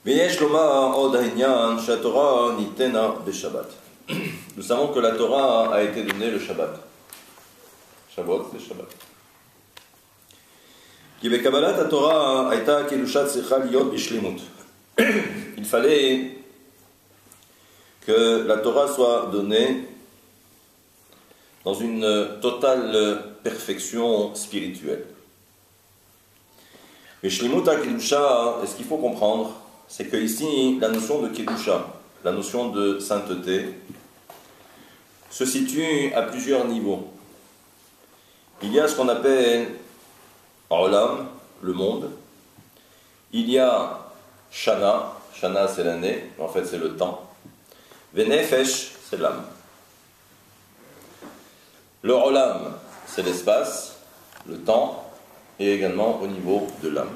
Nous savons que la Torah a été donnée le Shabbat. Shabbat, c'est Shabbat. Il fallait que la Torah soit donnée dans une totale perfection spirituelle. Et ce qu'il faut comprendre, c'est que ici, la notion de Kedusha, la notion de sainteté, se situe à plusieurs niveaux. Il y a ce qu'on appelle Olam, le monde. Il y a Shana, Shana c'est l'année, en fait c'est le temps. Venefesh, c'est l'âme. Le Olam, c'est l'espace, le temps, et également au niveau de l'âme.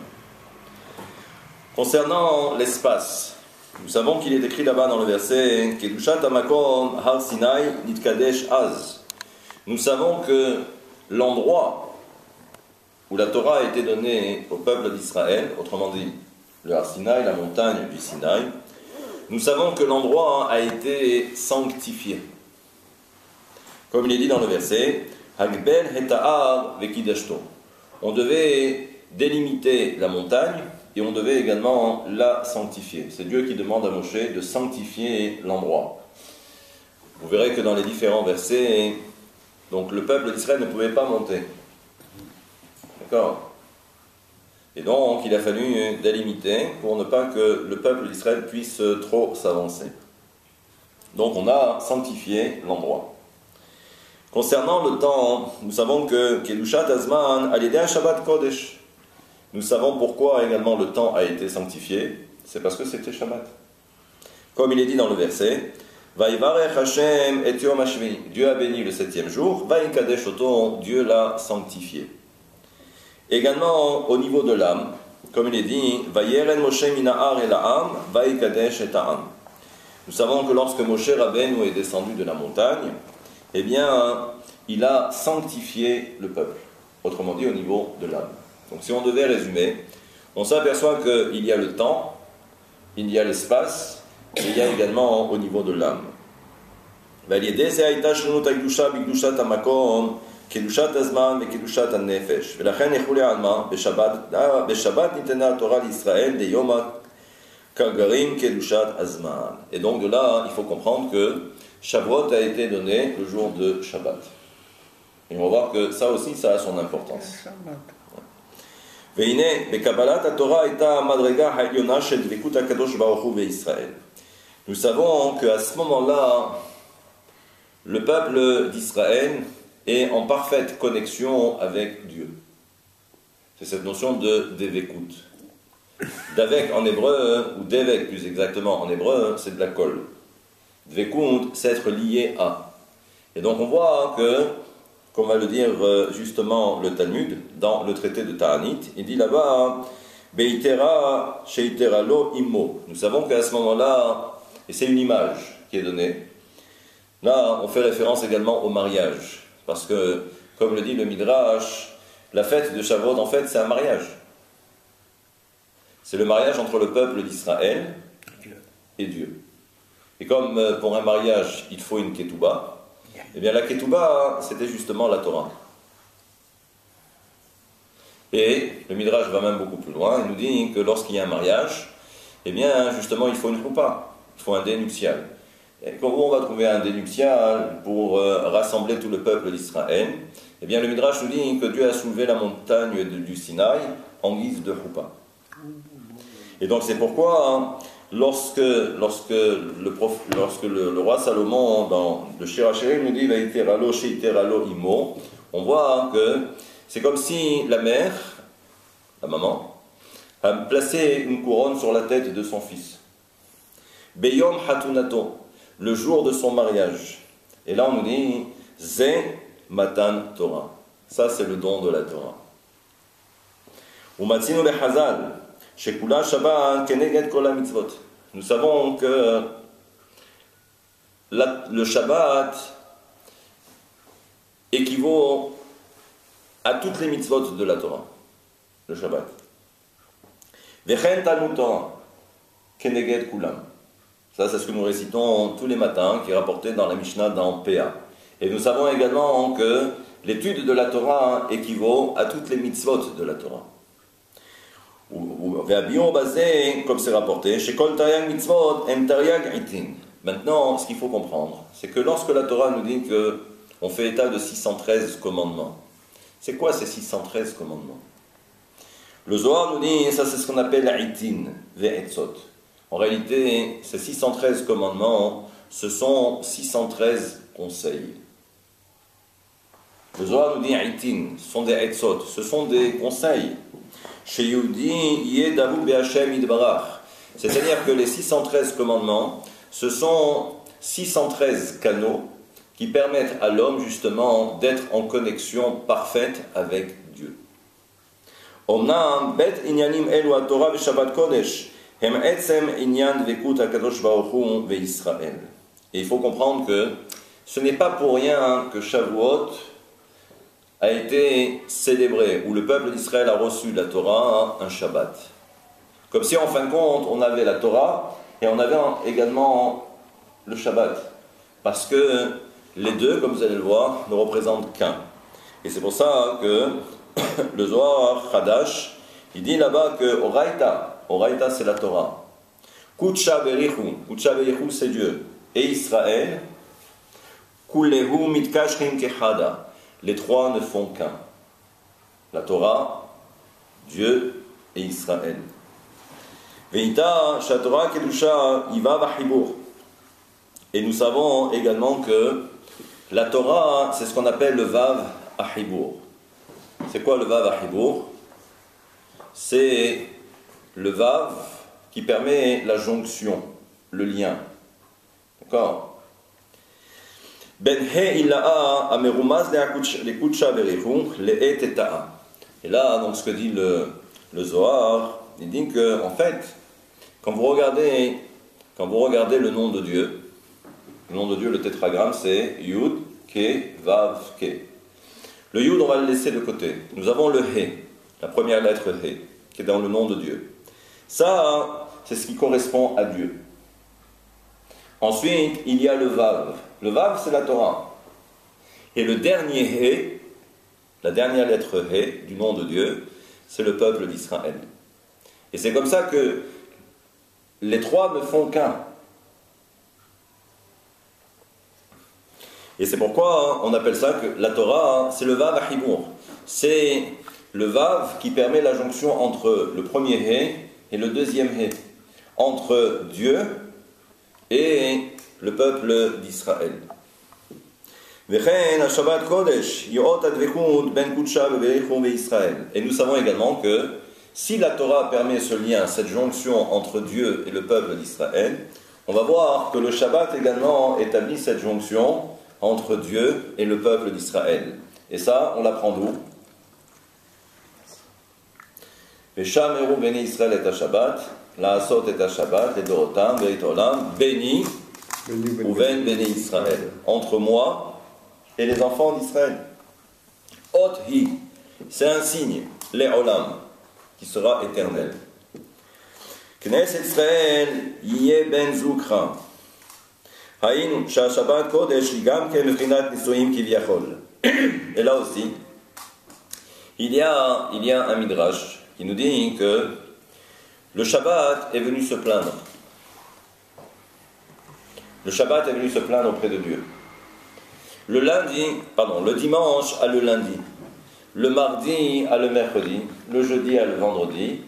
Concernant l'espace, nous savons qu'il est écrit là-bas dans le verset Kedushat Hamakom Har Sinai Nitkadesh Az. Nous savons que l'endroit où la Torah a été donnée au peuple d'Israël, autrement dit le Har Sinai, la montagne du Sinaï, nous savons que l'endroit a été sanctifié. Comme il est dit dans le verset Hagbel Heta'ar Vekidashto. On devait délimiter la montagne et on devait également la sanctifier. C'est Dieu qui demande à Moshe de sanctifier l'endroit. Vous verrez que dans les différents versets, donc le peuple d'Israël ne pouvait pas monter. D'accord ? Et donc il a fallu délimiter pour ne pas que le peuple d'Israël puisse trop s'avancer. Donc on a sanctifié l'endroit. Concernant le temps, nous savons que Kedushat Azman a l'idée un Shabbat Kodesh. Nous savons pourquoi également le temps a été sanctifié. C'est parce que c'était Shabbat. Comme il est dit dans le verset, Vaïvarech Hashem et Yom Hashvi. Dieu a béni le 7e jour. Vaïkadesh Oto, Dieu l'a sanctifié. Également au niveau de l'âme, comme il est dit, Vayeren Moshe mina'ar el ha'am, Vaïkadesh et ha'am. Nous savons que lorsque Moshe Rabbeinu est descendu de la montagne, eh bien, il a sanctifié le peuple, autrement dit au niveau de l'âme. Donc si on devait résumer, on s'aperçoit qu'il y a le temps, il y a l'espace, et il y a également au niveau de l'âme. Et donc de là, il faut comprendre que Shavuot a été donné le jour de Shabbat. Et on va voir que ça aussi, ça a son importance. Nous savons qu'à ce moment-là, le peuple d'Israël est en parfaite connexion avec Dieu. C'est cette notion de Devekut. Davek en hébreu, ou Devek plus exactement en hébreu, c'est de la colle. Dvekut, c'est être lié à. Et donc on voit que, comme va le dire justement le Talmud, dans le traité de Ta'anit, il dit là-bas, Beitera sheitera lo immo. Nous savons qu'à ce moment-là, et c'est une image qui est donnée, là on fait référence également au mariage. Parce que, comme le dit le Midrash, la fête de Shavuot, en fait, c'est un mariage. C'est le mariage entre le peuple d'Israël et Dieu. Et comme pour un mariage, il faut une ketouba, eh bien la ketouba, c'était justement la Torah. Et le Midrash va même beaucoup plus loin, il nous dit que lorsqu'il y a un mariage, eh bien justement il faut une choupa, il faut un dénuptial. Et comment on va trouver un dénuptial pour rassembler tout le peuple d'Israël? Eh bien le Midrash nous dit que Dieu a soulevé la montagne du Sinaï en guise de choupa. Et donc c'est pourquoi... Lorsque le roi Salomon dans le Shirachirim nous dit on voit que c'est comme si la mère, la maman, a placé une couronne sur la tête de son fils. Beyom hatunato, le jour de son mariage. Et là on nous dit Ze matan Torah. Ça c'est le don de la Torah. Umatzinu bechazal. Nous savons que le Shabbat équivaut à toutes les mitzvot de la Torah. Le Shabbat. Keneged Kulam. Ça, c'est ce que nous récitons tous les matins, qui est rapporté dans la Mishnah dans PA. Et nous savons également que l'étude de la Torah équivaut à toutes les mitzvot de la Torah. Comme c'est rapporté, chez Kol Taryag Mitzvot, Em Taryag Itin. Maintenant, ce qu'il faut comprendre, c'est que lorsque la Torah nous dit qu'on fait état de 613 commandements, c'est quoi ces 613 commandements? Le Zohar nous dit, ça c'est ce qu'on appelle Itin, Ve'etzot. En réalité, ces 613 commandements, ce sont 613 conseils. Le Zohar nous dit Itin, ce sont des Etzot, ce sont des conseils. Chez Yehudi, Yedavu Be'Hashem Yidbarach. C'est-à-dire que les 613 commandements, ce sont 613 canaux qui permettent à l'homme justement d'être en connexion parfaite avec Dieu. Omnam bet inyanim elu haTorah veShabbat Kodesh hem etzem inyan dvekut HaKadosh Baruch Hu veYisrael. Et il faut comprendre que ce n'est pas pour rien que Shavuot a été célébré, où le peuple d'Israël a reçu la Torah un Shabbat. Comme si en fin de compte on avait la Torah et on avait également le Shabbat. Parce que les deux, comme vous allez le voir, ne représentent qu'un. Et c'est pour ça que le Zohar Hadash, il dit là-bas que Oraita c'est la Torah. Kutsha Berichu c'est Dieu. Et Israël, Kulehu mitkashrim kechada. Les trois ne font qu'un. La Torah, Dieu et Israël. Veita shatorah kedusha iva bachibur. Et nous savons également que la Torah, c'est ce qu'on appelle le Vav Ahibur. C'est quoi le Vav Ahibur? C'est le Vav qui permet la jonction, le lien. D'accord? Ben he ila'a amerumaz lekutsha berichu le'et eta'a. Et là, donc, ce que dit le Zohar, il dit que, en fait, quand vous regardez le nom de Dieu, le tétragramme, c'est Yud, Ke, Vav, Ke. Le Yud, on va le laisser de côté. Nous avons le He, la première lettre He, qui est dans le nom de Dieu. Ça, c'est ce qui correspond à Dieu. Ensuite, il y a le Vav. Le Vav, c'est la Torah. Et le dernier He, la dernière lettre He du nom de Dieu, c'est le peuple d'Israël. Et c'est comme ça que les trois ne font qu'un. Et c'est pourquoi on appelle ça que la Torah, c'est le Vav Ahibur. C'est le Vav qui permet la jonction entre le premier He et le deuxième He. Entre Dieu et le peuple d'Israël. Et nous savons également que si la Torah permet ce lien, cette jonction entre Dieu et le peuple d'Israël, on va voir que le Shabbat également établit cette jonction entre Dieu et le peuple d'Israël. Et ça, on l'apprend d'où? Veshameru beni Israël et Shabbat, la'asot et Shabbat, et dorotam, beit olam, béni, Uven beni Israël, entre moi et les enfants d'Israël. Ot hi, c'est un signe, les olam, qui sera éternel. Knesset Israël, yé ben zukra. Haïn, Shabbat Kodesh, Ligam, Kemefrinat, Nisoim, Kivyachol. Et là aussi, il y a un midrash qui nous dit que le Shabbat est venu se plaindre. Le Shabbat est venu se plaindre auprès de Dieu. Le dimanche a le lundi. Le mardi a le mercredi. Le jeudi a le vendredi.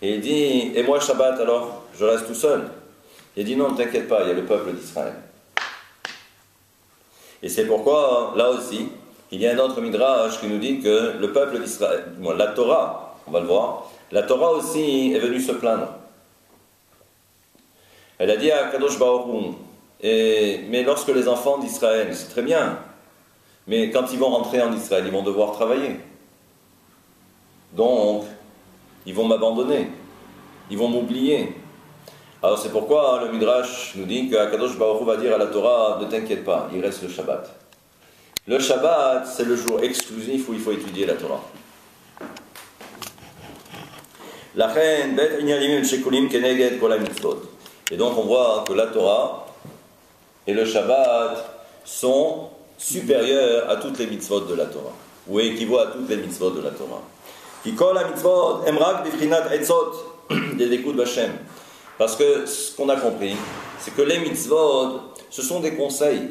Et il dit, et moi Shabbat alors, je reste tout seul. Il dit non, ne t'inquiète pas, il y a le peuple d'Israël. Et c'est pourquoi, là aussi, il y a un autre midrash qui nous dit que le peuple d'Israël, la Torah, on va le voir, la Torah aussi est venue se plaindre. Elle a dit à Kadosh Baruch Hu, mais lorsque les enfants d'Israël, c'est très bien, mais quand ils vont rentrer en Israël, ils vont devoir travailler. Donc, ils vont m'abandonner, ils vont m'oublier. Alors c'est pourquoi le Midrash nous dit qu'Akadosh Baruch Hu va dire à la Torah, ne t'inquiète pas, il reste le Shabbat. Le Shabbat, c'est le jour exclusif où il faut étudier la Torah. La reine bet inyalim shekulim keneged kol hamitzvot. Et donc on voit que la Torah et le Shabbat sont supérieurs à toutes les mitzvot de la Torah, ou équivaut à toutes les mitzvot de la Torah. Parce que ce qu'on a compris, c'est que les mitzvot, ce sont des conseils.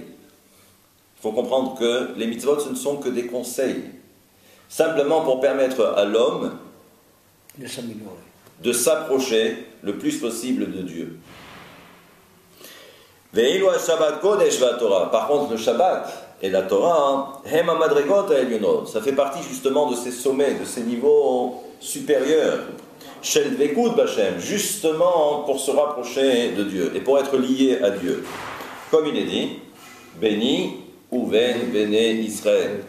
Il faut comprendre que les mitzvot, ce ne sont que des conseils. Simplement pour permettre à l'homme de s'approcher le plus possible de Dieu. Par contre, le Shabbat et la Torah, ça fait partie justement de ces sommets, de ces niveaux supérieurs. Justement pour se rapprocher de Dieu et pour être lié à Dieu. Comme il est dit, béni Uven Béné Israël.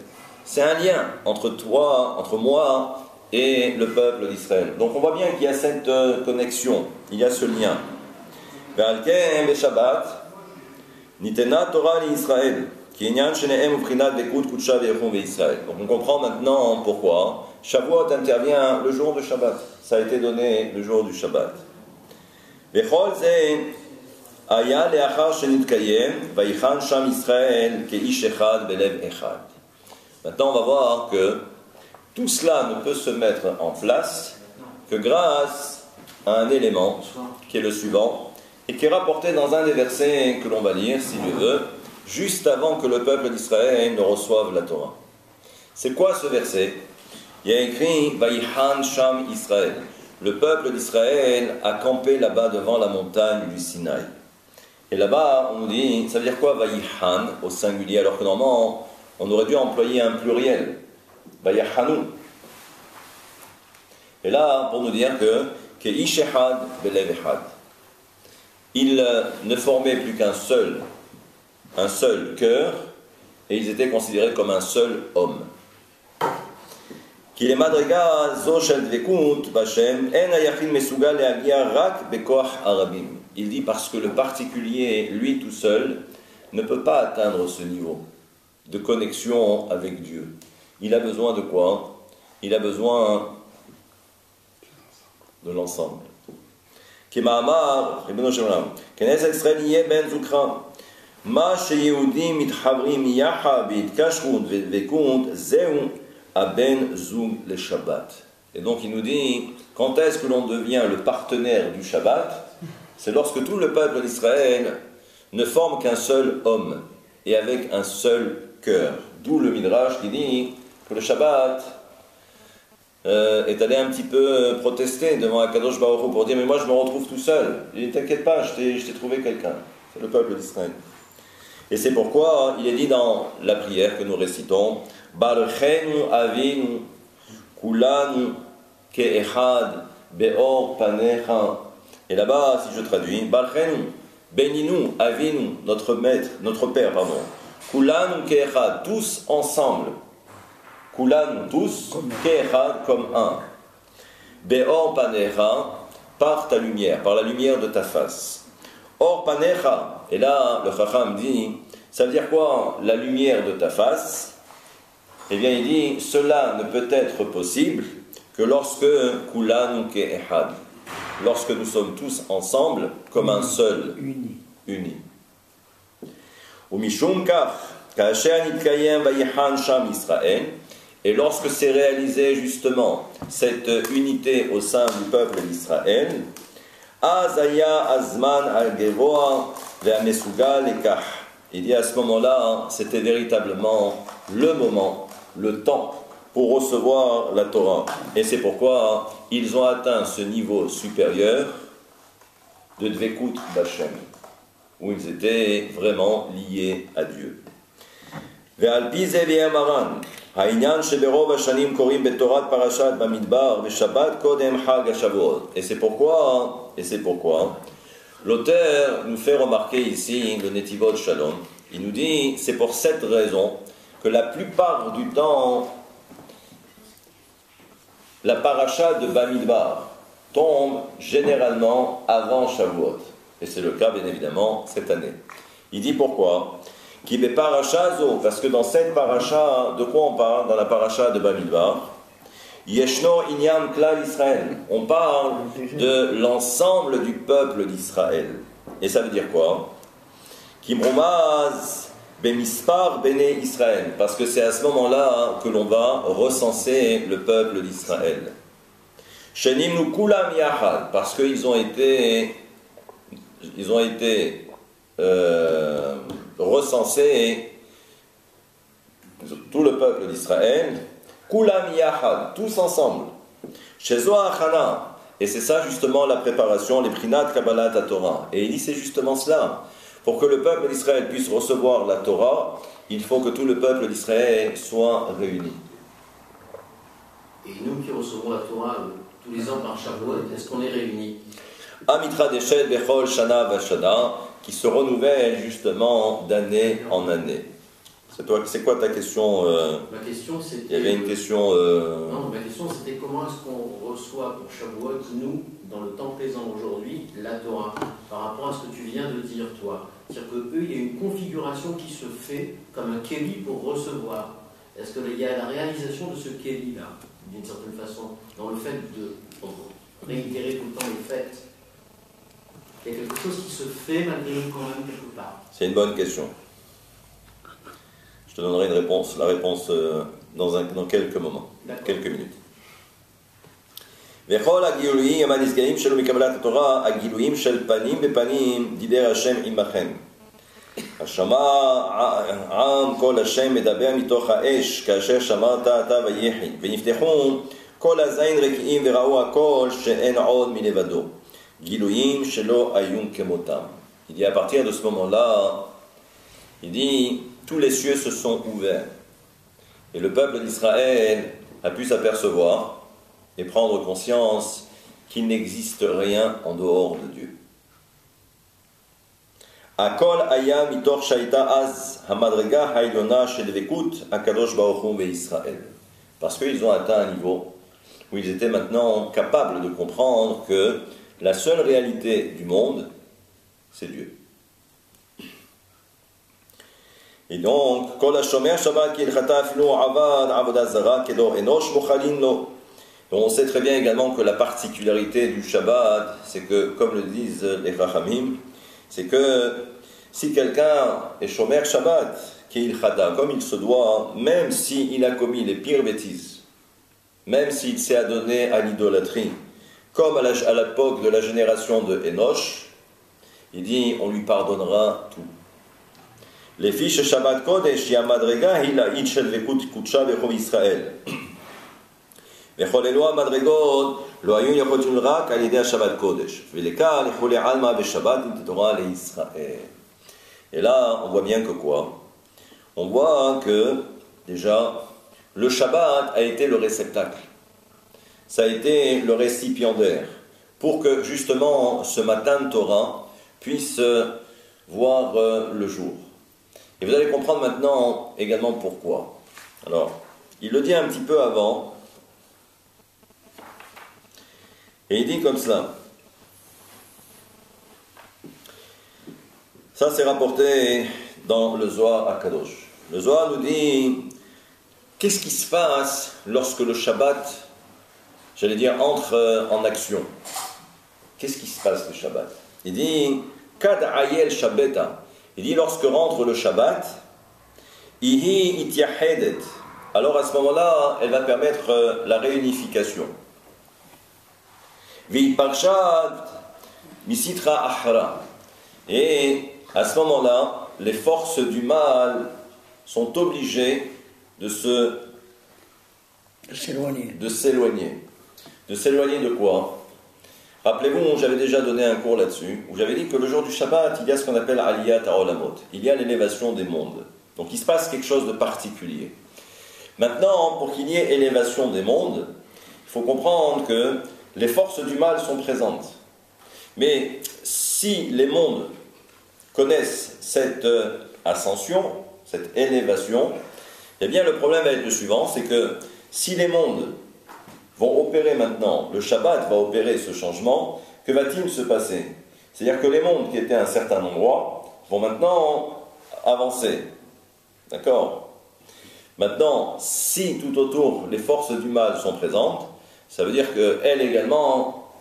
C'est un lien entre toi, entre moi et le peuple d'Israël. Donc on voit bien qu'il y a cette connexion, il y a ce lien. Ve'alken Shabbat, Nitena Torah l'Israël. Donc on comprend maintenant pourquoi Shavuot intervient le jour de Shabbat. Ça a été donné le jour du Shabbat. Maintenant on va voir que tout cela ne peut se mettre en place que grâce à un élément qui est le suivant et qui est rapporté dans un des versets que l'on va lire si Dieu veut, juste avant que le peuple d'Israël ne reçoive la Torah. C'est quoi ce verset? Il y a écrit Vaïchan Sham Israël. Le peuple d'Israël a campé là-bas devant la montagne du Sinaï. Et là-bas, on nous dit, ça veut dire quoi Vaïchan au singulier, alors que normalement, on aurait dû employer un pluriel. Vaïchanu. Et là, pour nous dire que Ishehad Belev Echad. Ils ne formaient plus qu'un seul cœur, et ils étaient considérés comme un seul homme. Il dit parce que le particulier, lui tout seul, ne peut pas atteindre ce niveau de connexion avec Dieu. Il a besoin de quoi? Il a besoin de l'ensemble. Ma sheyehudim mitchavrim yaha b'itkashrut v'vekut zeu aben zug le Shabbat. Et donc il nous dit, quand est-ce que l'on devient le partenaire du Shabbat? C'est lorsque tout le peuple d'Israël ne forme qu'un seul homme et avec un seul cœur. D'où le Midrash qui dit que le Shabbat est allé un petit peu protester devant Akadosh Baruch Hu pour dire mais moi je me retrouve tout seul. Il dit t'inquiète pas, je t'ai trouvé quelqu'un. C'est le peuple d'Israël. Et c'est pourquoi il est dit dans la prière que nous récitons Barchenu avinu kulanu ke'echad be'or panecha. Et là-bas, si je traduis, Barchenu, bénis-nous, avinu, notre maître, notre père, pardon. Kulanu ke'echad, tous ensemble. Kulanu, tous, ke'echad, comme un. Be'or panecha, par ta lumière, par la lumière de ta face. Or panecha. Et là, le Chacham dit, ça veut dire quoi, la lumière de ta face? Eh bien, il dit, cela ne peut être possible que lorsque kulanu ke'echad, lorsque nous sommes tous ensemble, comme un seul, unis. Umishum kach, ka'asher nitkayem vayihan sham Israël, et lorsque c'est réalisé justement cette unité au sein du peuple d'Israël, azaya azman al-gevoa ve'amesugal ekach. Il dit à ce moment-là, c'était véritablement le moment, le temps pour recevoir la Torah. Et c'est pourquoi ils ont atteint ce niveau supérieur de Dvekut B'Hashem, où ils étaient vraiment liés à Dieu. Ve'alpi ze v'yamaran, ha'inyan sheberov hashanim korim betorat parashat bamidbar ve'shabbat kodem hag hashavuot. Et c'est pourquoi l'auteur nous fait remarquer ici le Netivot Shalom. Il nous dit, c'est pour cette raison que la plupart du temps, la paracha de Bamidbar tombe généralement avant Shavuot. Et c'est le cas, bien évidemment, cette année. Il dit pourquoi? Parce que dans cette paracha, de quoi on parle dans la paracha de Bamidbar? Yeshno Inyam Klal Israël. On parle de l'ensemble du peuple d'Israël. Et ça veut dire quoi? Kimromaz bemispar bene Israël. Parce que c'est à ce moment-là que l'on va recenser le peuple d'Israël. Shenim nu kulam yachad. Parce qu'ils ont été recensés, tout le peuple d'Israël, kulam yachad, tous ensemble. Shezo achana. Et c'est ça justement la préparation, les prinat kabbalat à Torah. Et il dit c'est justement cela. Pour que le peuple d'Israël puisse recevoir la Torah, il faut que tout le peuple d'Israël soit réuni. Et nous qui recevons la Torah tous les ans par Shavuot, est-ce qu'on est réunis? Amitra Deshet Bechol Shana Vashana, qui se renouvelle justement d'année en année. C'est quoi ta question? Ma question c'était... Il y avait une question... Non, ma question c'était comment est-ce qu'on reçoit pour Shavuot, nous, dans le temps présent aujourd'hui, la Torah, par rapport à ce que tu viens de dire, toi. C'est-à-dire qu'eux, il y a une configuration qui se fait comme un kéli pour recevoir. Est-ce qu'il y a la réalisation de ce kéli-là, d'une certaine façon, dans le fait de réitérer tout le temps les fêtes? Il y a quelque chose qui se fait malgré nous quand même quelque part. C'est une bonne question. Je te donnerai une réponse, la réponse dans quelques moments, quelques minutes. וכל הגילויים הנשגבים שלו מקבלת התורה, הגילויים של פנים בפנים, דיבר השם עמכם. השמע עם כל השם מדבר מתוך האש, כאשר שמרת אתה ויחי, ונפתחו כל הזין רקיעים וראו הכל שאין עוד מלבדו. גילויים שלא היו כמותם. Il dit à partir de ce moment-là, il dit, tous les cieux se sont ouverts. Et le peuple d'Israël a pu s'apercevoir et prendre conscience qu'il n'existe rien en dehors de Dieu. Akol aya mitor shaita az hamadrega haïlona shel vekut akadosh baruch hu ve'Israël. Parce qu'ils ont atteint un niveau où ils étaient maintenant capables de comprendre que la seule réalité du monde, c'est Dieu. Et donc, kol hashomer shabbat ki ilchata afilu avad avodah zara kedo enosh mochalin lo. On sait très bien également que la particularité du Shabbat, c'est que, comme le disent les Chachamim, c'est que si quelqu'un est Shomer Shabbat, qu'il chata, comme il se doit, même s'il a commis les pires bêtises, même s'il s'est adonné à l'idolâtrie, comme à l'époque de la génération de Enoch, il dit, on lui pardonnera tout. Les fiches Shabbat Kodesh, Yamadrega, Hila Itchel Vekut Kutsha Bechov Israël. וחוללו המדרגות לא היו יכולים רק על ידי השבת קודש ולכך לכולי עלמא בשבת עם תורה לישראל. Et là, on voit bien que quoi? On voit que, déjà, le Shabbat a été le réceptacle. Ça a été le récipiendaire pour que, justement, ce matin de Torah puisse voir le jour. Et vous allez comprendre maintenant également pourquoi. Alors, il le dit un petit peu avant. Et il dit comme cela. Ça, c'est rapporté dans le Zohar à Kadosh. Le Zohar nous dit, qu'est-ce qui se passe lorsque le Shabbat, j'allais dire, entre en action? Qu'est-ce qui se passe le Shabbat? Il dit, Kad ayel Shabbata. Il dit, lorsque rentre le Shabbat, Ihi ityahedet. Alors à ce moment-là, elle va permettre la réunification. Et à ce moment-là, les forces du mal sont obligées de s'éloigner. De s'éloigner de quoi? Rappelez-vous, j'avais déjà donné un cours là-dessus, où j'avais dit que le jour du Shabbat, il y a ce qu'on appelle Aliyat HaOlamot. Il y a l'élévation des mondes. Donc il se passe quelque chose de particulier. Maintenant, pour qu'il y ait élévation des mondes, il faut comprendre que les forces du mal sont présentes. Mais si les mondes connaissent cette ascension, cette élévation, eh bien le problème va être le suivant, c'est que si les mondes vont opérer maintenant, le Shabbat va opérer ce changement, que va-t-il se passer? C'est-à-dire que les mondes qui étaient à un certain endroit vont maintenant avancer. D'accord? Maintenant, si tout autour les forces du mal sont présentes, ça veut dire qu'elles également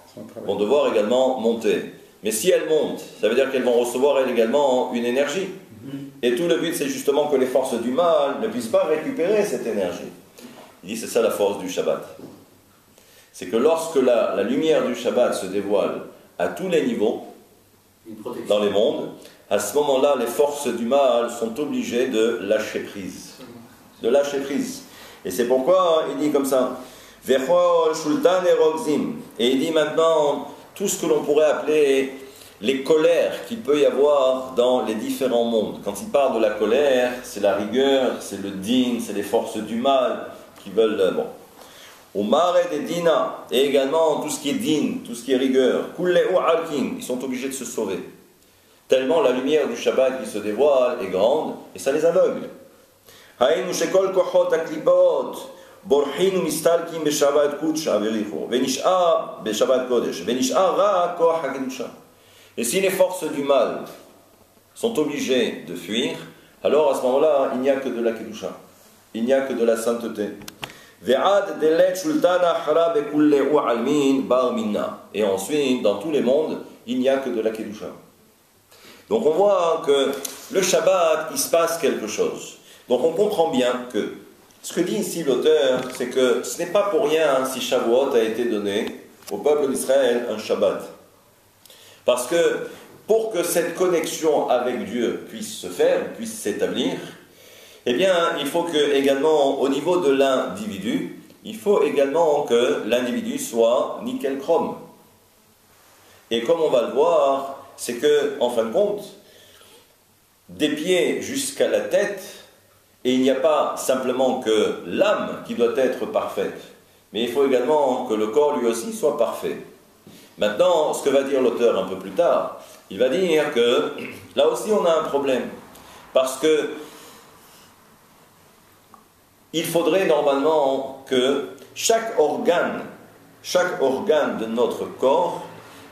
vont devoir également monter. Mais si elles montent, ça veut dire qu'elles vont recevoir elles également une énergie. Et tout le but, c'est justement que les forces du mal ne puissent pas récupérer cette énergie. Il dit, c'est ça la force du Shabbat. C'est que lorsque la lumière du Shabbat se dévoile à tous les niveaux, dans les mondes, à ce moment-là, les forces du mal sont obligées de lâcher prise. De lâcher prise. Et c'est pourquoi il dit comme ça, Vechol, Shultan et Rogzim. Et il dit maintenant, tout ce que l'on pourrait appeler les colères qu'il peut y avoir dans les différents mondes. Quand il parle de la colère, c'est la rigueur, c'est le din, c'est les forces du mal qui veulent... Bon. Au mare des dina, et également tout ce qui est din, tout ce qui est rigueur, kulle ou alkin, ils sont obligés de se sauver. Tellement la lumière du Shabbat qui se dévoile est grande, et ça les aveugle. Haïnu shekol kochot aklipot, borhinu mistalkim beshabbat kudsha vericho, venish'a beshabbat kodesh, venish'a ra koch hakedusha. Et si les forces du mal sont obligées de fuir, alors à ce moment-là, il n'y a que de la kedusha, il n'y a que de la sainteté. Et ensuite, dans tous les mondes, il n'y a que de la Kedusha. Donc on voit que le Shabbat, il se passe quelque chose. Donc on comprend bien que ce que dit ici l'auteur, c'est que ce n'est pas pour rien si Shavuot a été donné au peuple d'Israël un Shabbat. Parce que pour que cette connexion avec Dieu puisse se faire, puisse s'établir, eh bien, il faut que, également, au niveau de l'individu, il faut également que l'individu soit nickel chrome. Et comme on va le voir, c'est que, en fin de compte, des pieds jusqu'à la tête, et il n'y a pas simplement que l'âme qui doit être parfaite, mais il faut également que le corps lui aussi soit parfait. Maintenant, ce que va dire l'auteur un peu plus tard, il va dire que là aussi on a un problème, parce que il faudrait normalement que chaque organe de notre corps,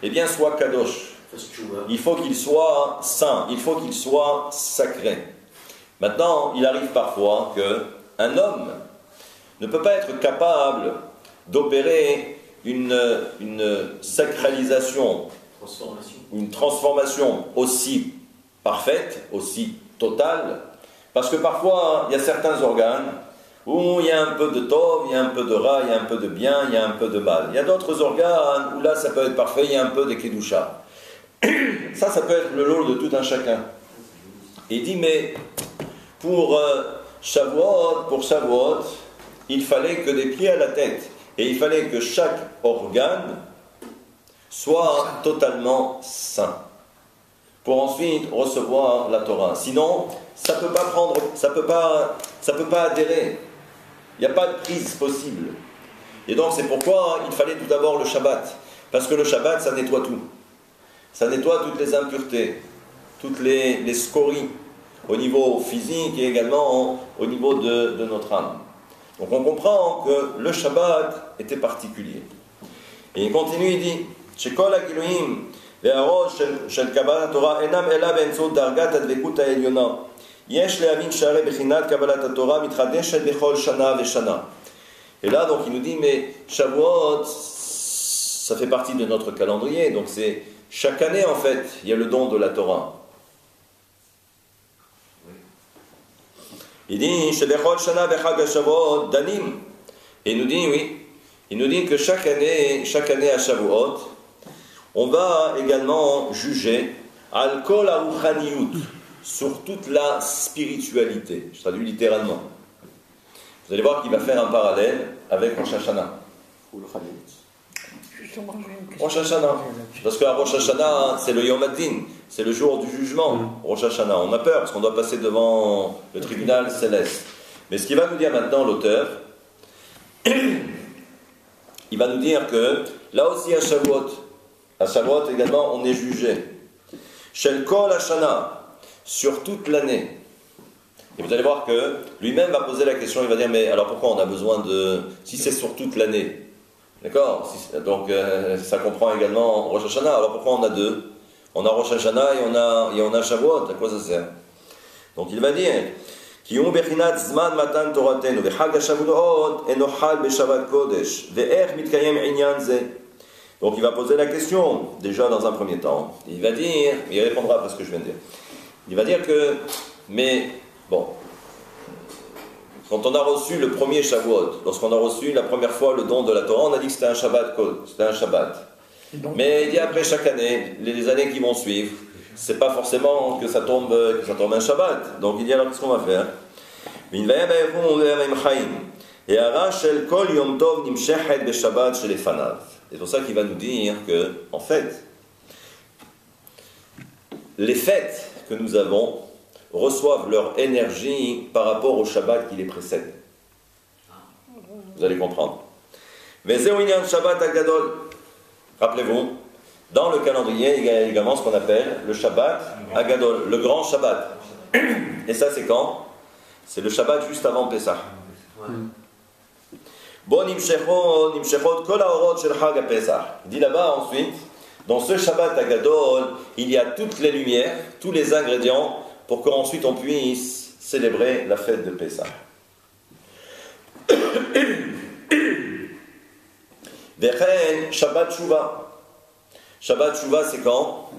eh bien, soit kadosh. Il faut qu'il soit saint, il faut qu'il soit sacré. Maintenant, il arrive parfois qu'un homme ne peut pas être capable d'opérer une sacralisation, une transformation aussi parfaite, aussi totale, parce que parfois, il y a certains organes où il y a un peu de tov, il y a un peu de ra, il y a un peu de bien, il y a un peu de mal. Il y a d'autres organes où là ça peut être parfait, il y a un peu de kedusha. Ça peut être le lot de tout un chacun. Il dit, mais pour Shavuot, il fallait que des pieds à la tête. Et il fallait que chaque organe soit totalement saint. Pour ensuite recevoir la Torah. Sinon, ça peut pas adhérer. Il n'y a pas de prise possible. Et donc c'est pourquoi il fallait tout d'abord le Shabbat. Parce que le Shabbat, ça nettoie tout. Ça nettoie toutes les impuretés, toutes les scories, au niveau physique et également au niveau de notre âme. Donc on comprend que le Shabbat était particulier. Et il continue, il dit, Shekol HaGiluim והראש של קבלת התורה אינם אלא באמצעות דרגת הדבקות העליונה. יש להבין שהרי בחינת קבלת התורה מתחדשת בכל שנה ושנה. Et là, donc, il nous dit, mais Shavuot, ça fait partie de notre calendrier, donc c'est chaque année, en fait, il y a le don de la Torah. Il dit, שבכל שנה בחג השבועות דנים. Et il nous dit, oui, il nous dit que chaque année à Shavuot, on va également juger al-kol ha-ruchaniyut, sur toute la spiritualité. Je traduis littéralement. Vous allez voir qu'il va faire un parallèle avec Rosh Hashanah. Rosh Hashanah. Parce qu'à Rosh Hashanah, c'est le Yom Adin, c'est le jour du jugement. Rosh Hashanah, on a peur parce qu'on doit passer devant le tribunal céleste. Mais ce qu'il va nous dire maintenant l'auteur, il va nous dire que là aussi à Shavuot également on est jugé. Shel Kol Hashana, sur toute l'année. Et vous allez voir que lui-même va poser la question, il va dire, mais alors pourquoi on a besoin de... Si c'est sur toute l'année, d'accord, donc ça comprend également Rosh Hashanah, alors pourquoi on a deux? On a Rosh Hashanah et on a Shavuot, à quoi ça sert? Donc il va dire, קיום בחינת זמן מתן תורתנו וחג השבועות אינו חל בשבת קודש ואיך מתקיים עניין זה Donc il va poser la question, déjà dans un premier temps. Il va dire, il répondra à ce que je viens de dire. Il va dire que, mais, bon, quand on a reçu le premier Shavuot, lorsqu'on a reçu la première fois le don de la Torah, on a dit que c'était un Shabbat. C'était un Shabbat. Mais il dit après chaque année, les années qui vont suivre, c'est pas forcément que ça tombe un Shabbat. Donc il dit alors qu'est-ce qu'on va faire? C'est pour ça qu'il va nous dire que, en fait, les fêtes que nous avons reçoivent leur énergie par rapport au Shabbat qui les précède. Vous allez comprendre. Rappelez-vous, dans le calendrier, il y a également ce qu'on appelle le Shabbat Agadol, le grand Shabbat. Et ça, c'est quand? C'est le Shabbat juste avant Pessah. Il dit là-bas ensuite, dans ce Shabbat Agadol, il y a toutes les lumières, tous les ingrédients pour qu'ensuite on puisse célébrer la fête de Pessah. Shabbat Shuvah. Shabbat Shuvah, c'est quand?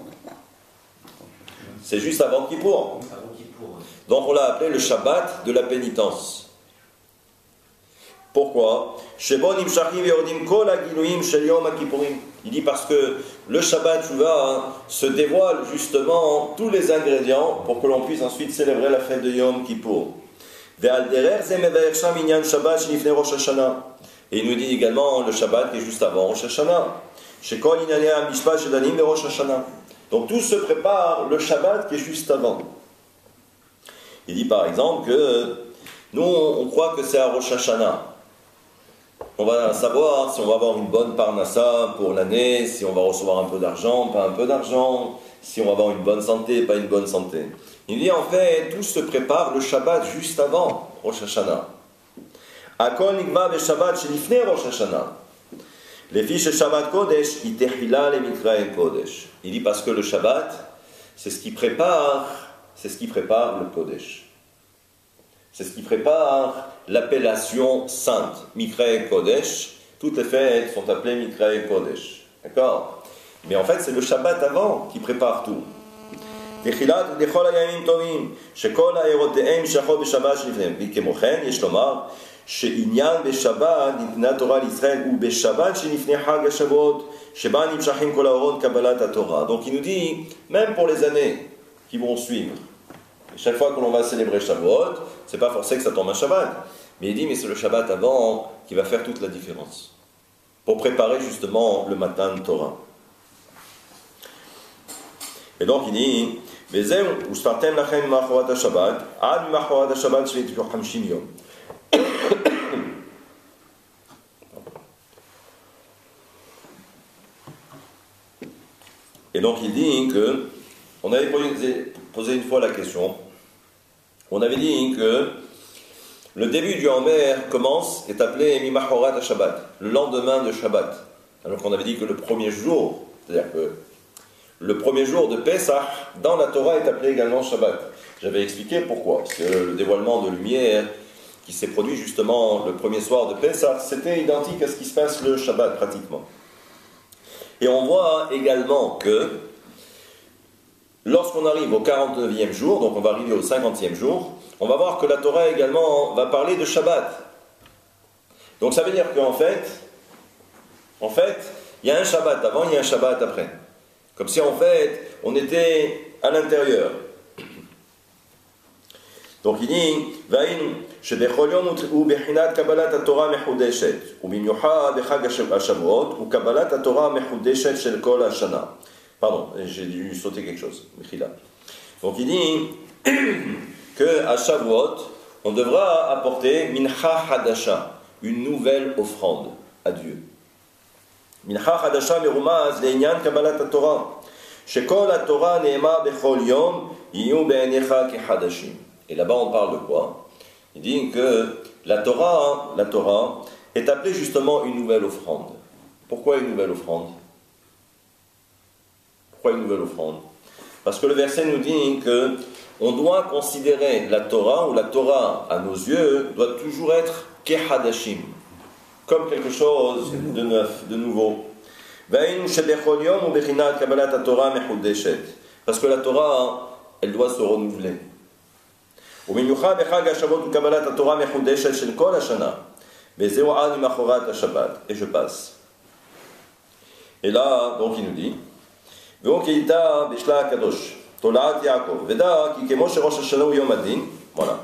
C'est juste avant Kippour. Donc on l'a appelé le Shabbat de la pénitence. Pourquoi? Il dit parce que le Shabbat Shuvah se dévoile justement tous les ingrédients pour que l'on puisse ensuite célébrer la fête de Yom Kippour. Et il nous dit également le Shabbat qui est juste avant Rosh Hashanah. Donc tout se prépare le Shabbat qui est juste avant. Il dit par exemple que nous on croit que c'est à Rosh Hashanah. On va savoir si on va avoir une bonne parnassa pour l'année, si on va recevoir un peu d'argent, pas un peu d'argent, si on va avoir une bonne santé, pas une bonne santé. Il dit en fait, tout se prépare le Shabbat juste avant Rosh Hashanah. Akol nikva beShabbat shelifnei Rosh Hashanah. Les fiches Shabbat Kodesh, itechila le mikra el Kodesh. Il dit parce que le Shabbat, c'est ce qui prépare le Kodesh. C'est ce qui prépare l'appellation sainte, Mikra et Kodesh. Toutes les fêtes sont appelées Mikra et Kodesh. D'accord? Mais en fait, c'est le Shabbat avant qui prépare tout. Donc il nous dit, même pour les années qui vont suivre, chaque fois que l'on va célébrer Shavuot, c'est pas forcé que ça tombe un Shabbat. Mais il dit, mais c'est le Shabbat avant qui va faire toute la différence. Pour préparer justement le matin de Torah. Et donc il dit, et donc il dit que, on avait posé une fois la question, on avait dit que le début du Homer est appelé Mimachorat Shabbat, le lendemain de Shabbat. Alors qu'on avait dit que le premier jour, c'est-à-dire que le premier jour de Pessah, dans la Torah, est appelé également Shabbat. J'avais expliqué pourquoi. Parce que le dévoilement de lumière qui s'est produit justement le premier soir de Pessah, c'était identique à ce qui se passe le Shabbat pratiquement. Et on voit également que lorsqu'on arrive au 49e jour, donc on va arriver au 50e jour, on va voir que la Torah également va parler de Shabbat. Donc ça veut dire qu'en fait, il y a un Shabbat avant, il y a un Shabbat après. Comme si en fait, on était à l'intérieur. Donc il dit, שבכל יום הוא בחינת קבלת התורה מחודשת, ובמיוחד בחג השבועות הוא קבלת התורה המחודשת של כל השנה. Pardon, j'ai dû sauter quelque chose. Donc il dit qu'à Shavuot, on devra apporter mincha hadasha, une nouvelle offrande à Dieu. Mincha hadasha merumaz le'inyan kabbalat haTorah, shekol haTorah ne'ema bechol yom yiyu be'enecha kehadashim. Et là-bas on parle de quoi? Il dit que la Torah est appelée justement une nouvelle offrande. Pourquoi une nouvelle offrande? Pourquoi une nouvelle offrande? Parce que le verset nous dit que on doit considérer la Torah, ou la Torah à nos yeux, doit toujours être kehadashim, comme quelque chose de neuf, de nouveau. Parce que la Torah, elle doit se renouveler. Et je passe. Et là, donc il nous dit, voilà.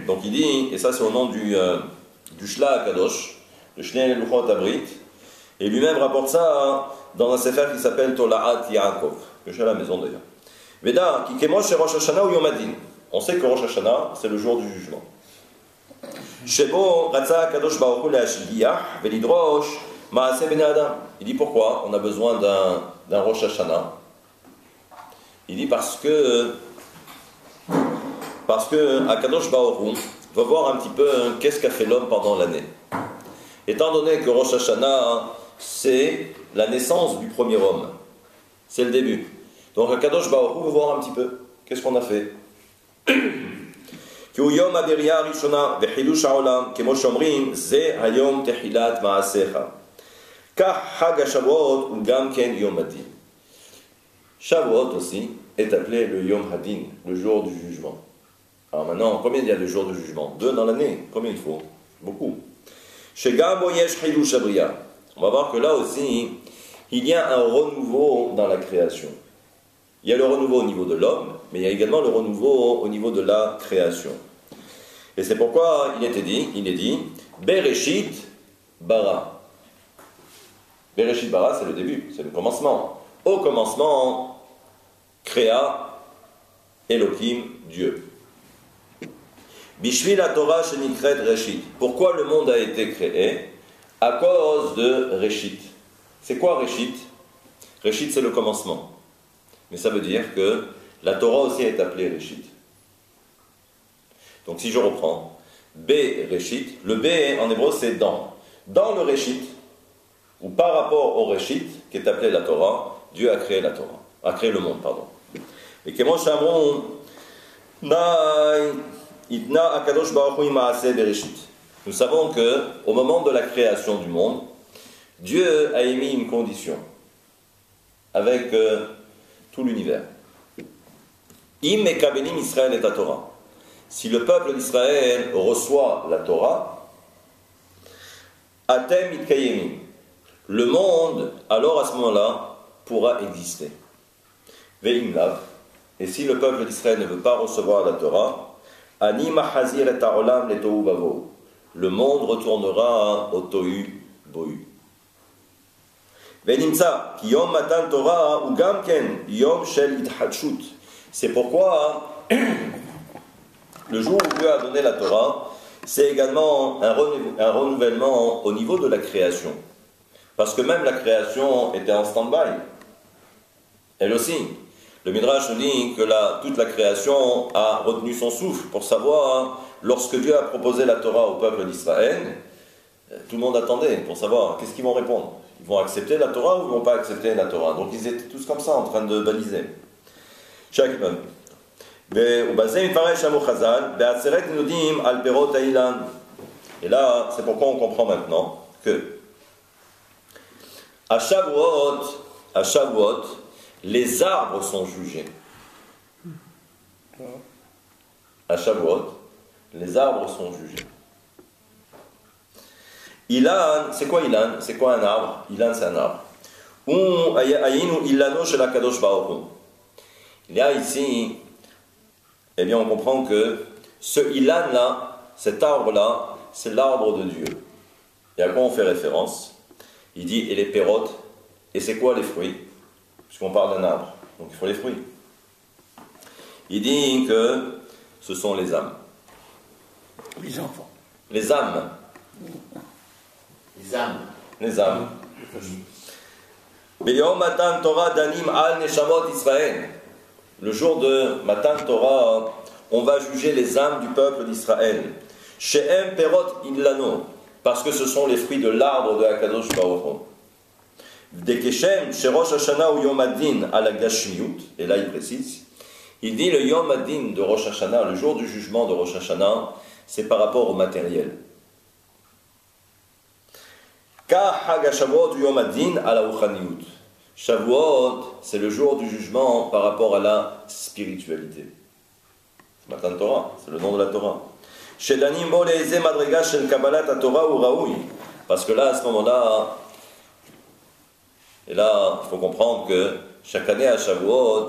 Donc il dit, et ça c'est au nom du Shla Kadosh, le Shnei Luchot Abrit, et lui-même rapporte ça dans un sefer qui s'appelle Tolaat Yaakov, que j'ai à la maison d'ailleurs. Veda, ki kemosh Rosh Hashanah ou Yom Adin. On sait que Rosh Hashanah, c'est le jour du jugement. Shebo Ratza Kadosh Baruch Hu le'ashgiach velidrosh ma'aseh bnei Adam. Il dit pourquoi on a besoin d'un Rosh Hashanah. Il dit parce que Akadosh Baruch Hu va voir un petit peu qu'est-ce qu'a fait l'homme pendant l'année. Étant donné que Rosh Hashanah, c'est la naissance du premier homme. C'est le début. Donc Akadosh Baruch Hu va voir un petit peu qu'est-ce qu'on a fait. Shavuot aussi est appelé le Yom Hadin, le jour du jugement. Alors maintenant, combien il y a de jours de jugement? 2 dans l'année. Combien il faut? Beaucoup. On va voir que là aussi, il y a un renouveau dans la création. Il y a le renouveau au niveau de l'homme, mais il y a également le renouveau au niveau de la création. Et c'est pourquoi il est dit, Bereshit bara. Bereshit bara, c'est le début, c'est le commencement. Au commencement, créa Elohim, Dieu. Bishvil Torah shenikret Reshit. Pourquoi le monde a été créé? À cause de Reshit. C'est quoi Reshit? Reshit, c'est le commencement. Mais ça veut dire que la Torah aussi est appelée Reshit. Donc si je reprends, B Reshit, le B en hébreu c'est dans. Dans le Reshit, ou par rapport au Reshit, qui est appelé la Torah, Dieu a créé la Torah, a créé le monde, pardon. Et que nous savons que au moment de la création du monde, Dieu a émis une condition avec tout l'univers. Im mekabelim Israël et la Torah. Si le peuple d'Israël reçoit la Torah, atem itkayemim. Le monde, alors à ce moment-là, pourra exister. Ve'im lav. Et si le peuple d'Israël ne veut pas recevoir la Torah, ani mahazir et ha'olam le tohu bavo. Le monde retournera au tohu bohu. Ve'nimtza ki yom matan Torah ou gam ken yom shel idhatshut. C'est pourquoi le jour où Dieu a donné la Torah, c'est également un renouvellement au niveau de la création. Parce que même la création était en stand-by. Elle aussi. Le Midrash nous dit que toute la création a retenu son souffle pour savoir, lorsque Dieu a proposé la Torah au peuple d'Israël, tout le monde attendait pour savoir qu'est-ce qu'ils vont répondre. Ils vont accepter la Torah ou ils ne vont pas accepter la Torah. Donc ils étaient tous comme ça en train de baliser. Chacun. Et là, c'est pourquoi on comprend maintenant que à Shavuot, les arbres sont jugés. À Shavuot, les arbres sont jugés. Ilan, c'est quoi Ilan? C'est quoi un arbre? Ilan, c'est un arbre. Il y a ici, eh bien, on comprend que ce Ilan-là, cet arbre-là, c'est l'arbre de Dieu. Et à quoi on fait référence? Il dit, et les pérotes, et c'est quoi les fruits? Puisqu'on parle d'un arbre, donc il faut les fruits. Il dit que ce sont les âmes. Les enfants. Les âmes. Les âmes. Les âmes. Beyom Matan Torah Danim Al Neshamot Israël. Le jour de Matan Torah, on va juger les âmes du peuple d'Israël. She'em Perot Illano, parce que ce sont les fruits de l'arbre de Hakadosh Baruch Hu. Dekeshem Sherosh Hashanah ou Yom Adin à la Gashmiut, et là il précise, il dit le Yom Adin de Rosh Hashanah, le jour du jugement de Rosh Hashanah, c'est par rapport au matériel. Ka Shavuot Yom Adin ala Ruchaniyut. Shavuot, c'est le jour du jugement par rapport à la spiritualité. C'est Matan Torah, c'est le nom de la Torah. Shedanim bo le'eze madrega shel kabbalat haTorah ou raoui. Parce que là, à ce moment-là, et là, il faut comprendre que chaque année à Shavuot,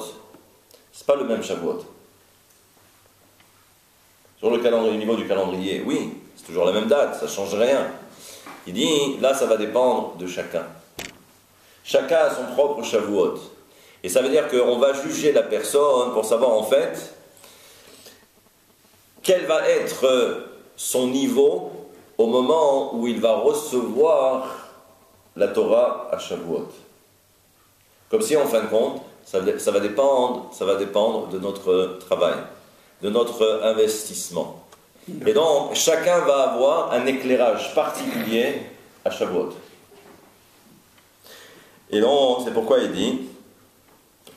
c'est pas le même Shavuot. Sur le calendrier, au niveau du calendrier, oui, c'est toujours la même date, ça ne change rien. Il dit, là, ça va dépendre de chacun. Chacun a son propre Shavuot. Et ça veut dire qu'on va juger la personne pour savoir en fait quel va être son niveau au moment où il va recevoir la Torah à Shavuot. Comme si en fin de compte, ça va dépendre de notre travail, de notre investissement. Et donc, chacun va avoir un éclairage particulier à Shavuot. Et donc, c'est pourquoi il dit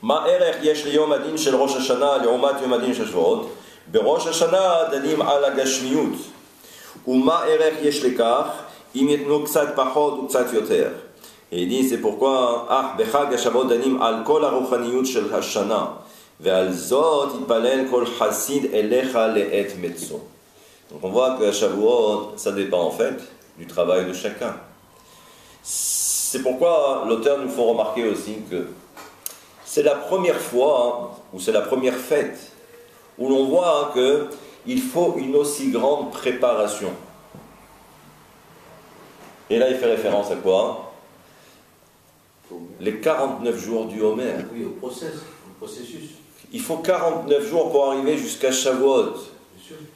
Ma erech yesh liyom adin shel Rosh Hashanah li'omat yom adin shel Shavuot beRosh Hashanah danim al hagashmiyut u'ma erech yesh lekach im yitnu ktsat pachot u ktsat yoter. Et il dit c'est pourquoi ah bechag hashavot danim al kol haruchaniyut shel Hashanah ve'al zot yitpalel kol hasid elecha le'et metzo. Donc on voit que Shavuot, ça dépend en fait du travail de chacun. C'est pourquoi l'auteur nous fait remarquer aussi que c'est la première fois, ou c'est la première fête, où l'on voit qu'il faut une aussi grande préparation. Et là il fait référence à quoi? Les 49 jours du Homer. Oui, au processus. Il faut 49 jours pour arriver jusqu'à Shavuot.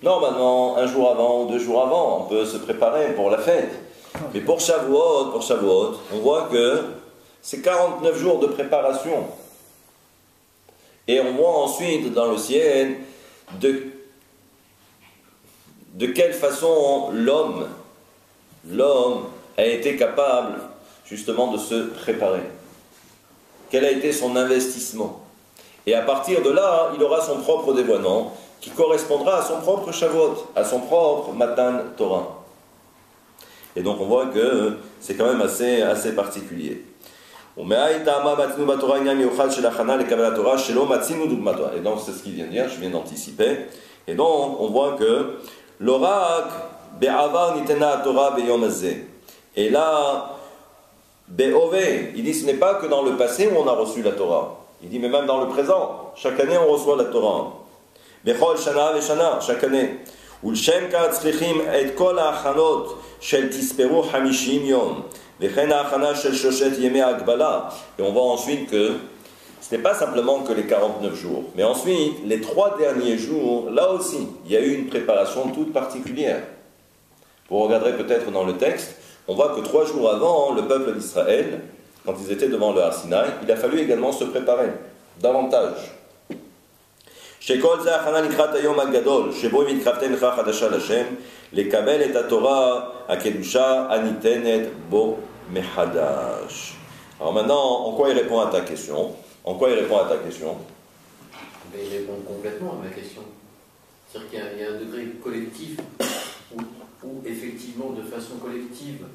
Normalement, un jour avant ou 2 jours avant, on peut se préparer pour la fête. Mais pour Shavuot, on voit que c'est 49 jours de préparation. Et on voit ensuite dans le ciel de quelle façon l'homme a été capable justement de se préparer. Quel a été son investissement. Et à partir de là, il aura son propre dévoiement qui correspondra à son propre Shavuot, à son propre Matan Torah. Et donc on voit que c'est quand même assez particulier. Et donc c'est ce qu'il vient de dire, je viens d'anticiper. Et donc on voit que l'orak be'avar nitena Torah be'yom hazeh. Et là, be'ove, il dit ce n'est pas que dans le passé où on a reçu la Torah. Il dit mais même dans le présent, chaque année on reçoit la Torah. Bechol shana veshana, chaque année. ולשם כך צריכים את כל ההכנות של תספרו 50 יום וכן ההכנה של שלושת ימי ההגבלה. Et on voit ensuite que ce n'est pas simplement que les 49 jours, mais ensuite les 3 derniers jours, là aussi, il y a eu une préparation toute particulière. Vous regarderez peut-être dans le texte, on voit que 3 jours avant, le peuple d'Israël, quand ils étaient devant le Har Sinaï, il a fallu également se préparer davantage. שכל זה הכנה לקראת היום הגדול, שבו אם התקרבתם לך חדשה לשם, לקבל את התורה הקדושה הניתנת בו מחדש. Alors maintenant, en quoi il répond à ta question? En quoi il répond à ta question? Mais il répond complètement à ma question. C'est-à-dire qu'il y a un degré collectif où effectivement, de façon collective,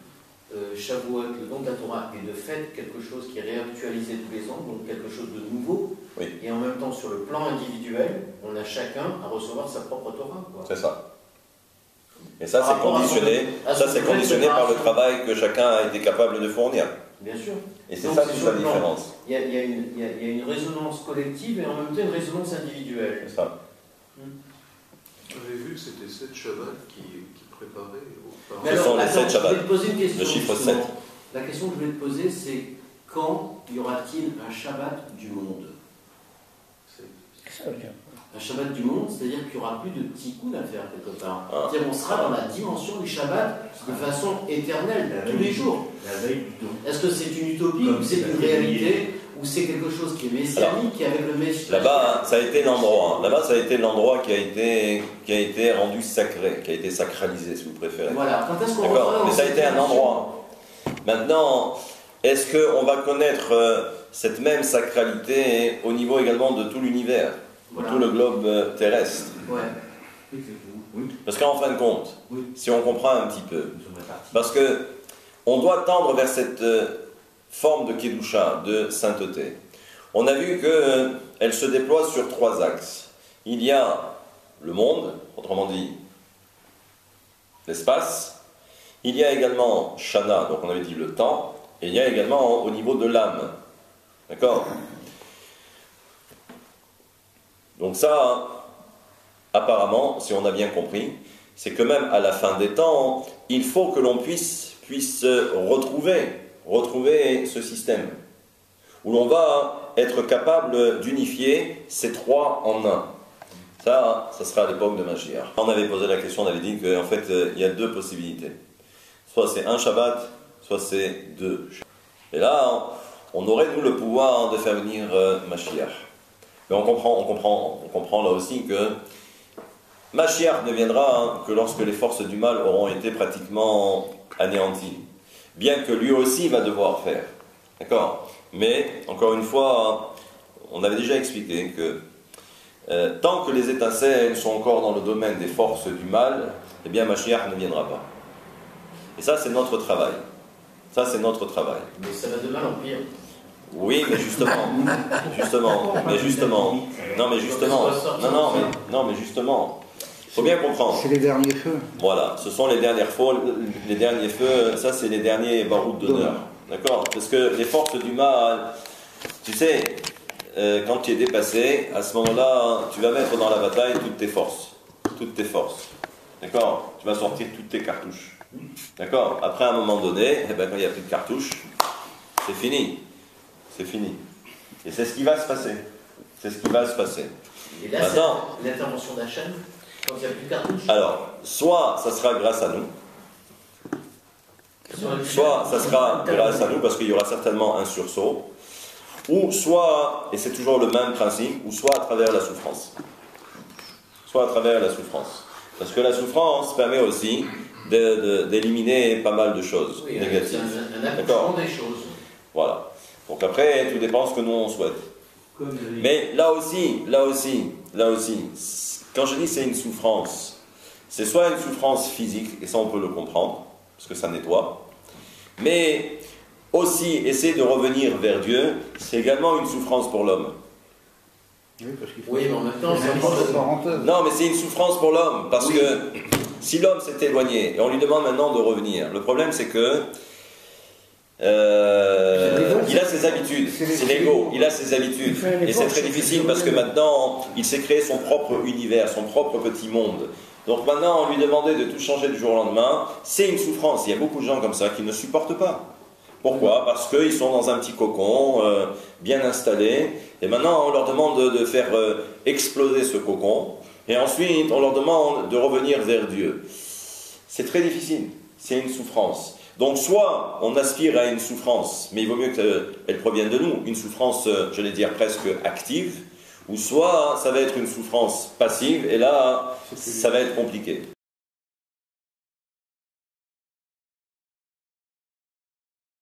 Shavuot, le don de la Torah, est de fait quelque chose qui est réactualisé tous les ans, donc quelque chose de nouveau. Oui. Et en même temps, sur le plan individuel, on a chacun à recevoir sa propre Torah. C'est ça. Et ça, c'est conditionné par le travail que chacun a été capable de fournir. Bien sûr. Et c'est donc, ça qui fait la différence. Il y a une résonance collective et en même temps une résonance individuelle. C'est ça. J'avais vu que c'était 7 Shabbats qui préparaient. Ce sont les 7 Shabbats. Le chiffre 7. La question que je voulais te poser, c'est quand y aura-t-il un Shabbat du monde? Un Shabbat du monde, c'est-à-dire qu'il n'y aura plus de tikkun à faire quelque part. C'est-à-dire qu'on sera dans la dimension du Shabbat de façon éternelle, tous les jours. Est-ce que c'est une utopie ou c'est une réalité ou c'est quelque chose qui est messianique, qui est avec le Messie? Là-bas, ça a été l'endroit. Là-bas, ça a été l'endroit qui a été rendu sacré, qui a été sacralisé, si vous préférez. Voilà. Quand est-ce qu'on mais ça a été un endroit. Maintenant, est-ce qu'on va connaître cette même sacralité au niveau également de tout l'univers, de tout le globe terrestre? Ouais. Parce qu'en fin de compte, si on comprend un petit peu, parce que on doit tendre vers cette forme de Kedusha, de sainteté. On a vu qu'elle se déploie sur 3 axes. Il y a le monde, autrement dit l'espace. Il y a également Shana, donc on avait dit le temps. Et il y a également au niveau de l'âme. D'accord? Donc ça, apparemment, si on a bien compris, c'est que même à la fin des temps, il faut que l'on puisse retrouver ce système, où l'on va être capable d'unifier ces 3 en un. Ça sera à l'époque de Mashiach. On avait posé la question, on avait dit qu'en fait, il y a 2 possibilités. Soit c'est un Shabbat, soit c'est 2. Et là, on aurait, nous, le pouvoir de faire venir Mashiach. Mais on comprend là aussi que Mashiach ne viendra que lorsque les forces du mal auront été pratiquement anéanties. Bien que lui aussi va devoir faire. D'accord? Mais, encore une fois, on avait déjà expliqué que tant que les étincelles sont encore dans le domaine des forces du mal, eh bien Mashiach ne viendra pas. Et ça, c'est notre travail. Ça, c'est notre travail. Mais ça va de mal en pire. Oui, mais justement. Non, mais justement. Il faut bien comprendre. C'est les derniers feux. Voilà, ce sont les derniers feux, ça c'est les derniers barouds d'honneur. D'accord? Parce que les forces du mal, tu sais, quand tu es dépassé, à ce moment-là, tu vas mettre dans la bataille toutes tes forces. D'accord? Tu vas sortir toutes tes cartouches. D'accord? Après, à un moment donné, quand il n'y a plus de cartouches, c'est fini. Et c'est ce qui va se passer. Et là, c'est l'intervention d'Hachem, quand il n'y a plus de cartouches. Alors, soit ça sera grâce à nous, soit ça sera grâce à nous parce qu'il y aura certainement un sursaut, ou soit, et c'est toujours le même principe, ou soit à travers la souffrance. Parce que la souffrance permet aussi d'éliminer pas mal de choses négatives. C'est un accouchement des choses. Voilà. Donc après, tout dépend de ce que nous on souhaite. Mais là aussi, quand je dis c'est une souffrance, c'est soit une souffrance physique, et ça on peut le comprendre, parce que ça nettoie, mais aussi essayer de revenir vers Dieu, c'est également une souffrance pour l'homme. Oui, mais en même temps, non, mais c'est une souffrance pour l'homme, parce que si l'homme s'est éloigné, et on lui demande maintenant de revenir, le problème c'est que il a ses habitudes, c'est l'ego, il a ses habitudes, et c'est très difficile parce que maintenant il s'est créé son propre univers, son propre petit monde. Donc maintenant on lui demandait de tout changer du jour au lendemain, c'est une souffrance. Il y a beaucoup de gens comme ça qui ne supportent pas. Pourquoi? Parce qu'ils sont dans un petit cocon bien installé, et maintenant on leur demande de faire exploser ce cocon, et ensuite on leur demande de revenir vers Dieu. C'est très difficile, c'est une souffrance. Donc soit on aspire à une souffrance, mais il vaut mieux qu'elle provienne de nous, une souffrance, j'allais dire presque active, ou soit ça va être une souffrance passive, et là, ça va être compliqué.